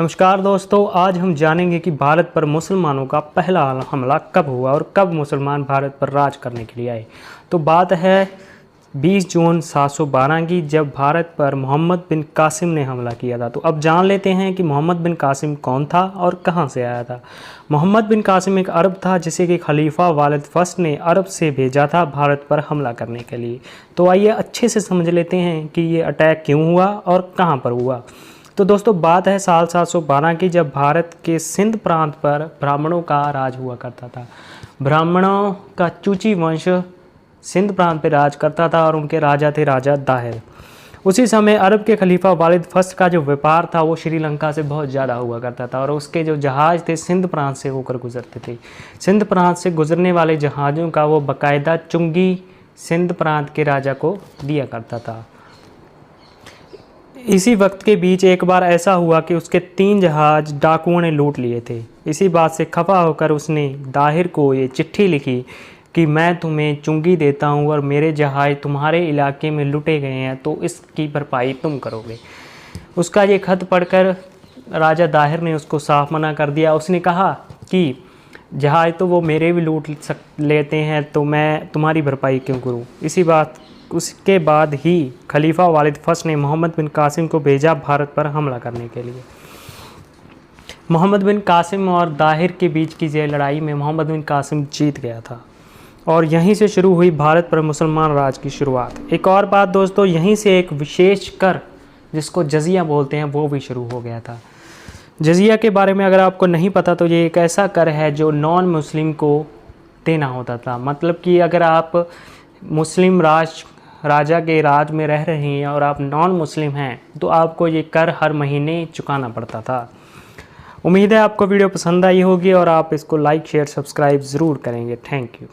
नमस्कार दोस्तों, आज हम जानेंगे कि भारत पर मुसलमानों का पहला हमला कब हुआ और कब मुसलमान भारत पर राज करने के लिए आए। तो बात है 20 जून 712 की, जब भारत पर मोहम्मद बिन कासिम ने हमला किया था। तो अब जान लेते हैं कि मोहम्मद बिन कासिम कौन था और कहां से आया था। मोहम्मद बिन कासिम एक अरब था जिसे कि खलीफा वालिद फर्स्ट ने अरब से भेजा था भारत पर हमला करने के लिए। तो आइए अच्छे से समझ लेते हैं कि ये अटैक क्यों हुआ और कहां पर हुआ। तो दोस्तों बात है साल 712 की, जब भारत के सिंध प्रांत पर ब्राह्मणों का राज हुआ करता था। ब्राह्मणों का चूची वंश सिंध प्रांत पर राज करता था और उनके राजा थे राजा दाहिर। उसी समय अरब के खलीफा वालिद फर्स्ट का जो व्यापार था वो श्रीलंका से बहुत ज़्यादा हुआ करता था और उसके जो जहाज़ थे सिंध प्रांत से होकर गुजरते थे। सिंध प्रांत से गुजरने वाले जहाज़ों का वो बाकायदा चुंगी सिंध प्रांत के राजा को दिया करता था। इसी वक्त के बीच एक बार ऐसा हुआ कि उसके 3 जहाज डाकुओं ने लूट लिए थे। इसी बात से खफा होकर उसने दाहिर को ये चिट्ठी लिखी कि मैं तुम्हें चुंगी देता हूँ और मेरे जहाज तुम्हारे इलाके में लूटे गए हैं, तो इसकी भरपाई तुम करोगे। उसका ये खत पढ़कर राजा दाहिर ने उसको साफ मना कर दिया। उसने कहा कि जहाज तो वो मेरे भी लूट लेते हैं, तो मैं तुम्हारी भरपाई क्यों करूँ। उसके बाद ही खलीफा वालिद फर्स्ट ने मोहम्मद बिन कासिम को भेजा भारत पर हमला करने के लिए। मोहम्मद बिन कासिम और दाहिर के बीच की ये लड़ाई में मोहम्मद बिन कासिम जीत गया था और यहीं से शुरू हुई भारत पर मुसलमान राज की शुरुआत। एक और बात दोस्तों, यहीं से एक विशेष कर जिसको जजिया बोलते हैं वो भी शुरू हो गया था। जजिया के बारे में अगर आपको नहीं पता तो ये एक ऐसा कर है जो नॉन मुस्लिम को देना होता था। मतलब कि अगर आप मुस्लिम राजा के राज में रह रहे हैं और आप नॉन मुस्लिम हैं तो आपको ये कर हर महीने चुकाना पड़ता था। उम्मीद है आपको वीडियो पसंद आई होगी और आप इसको लाइक शेयर सब्सक्राइब ज़रूर करेंगे। Thank you.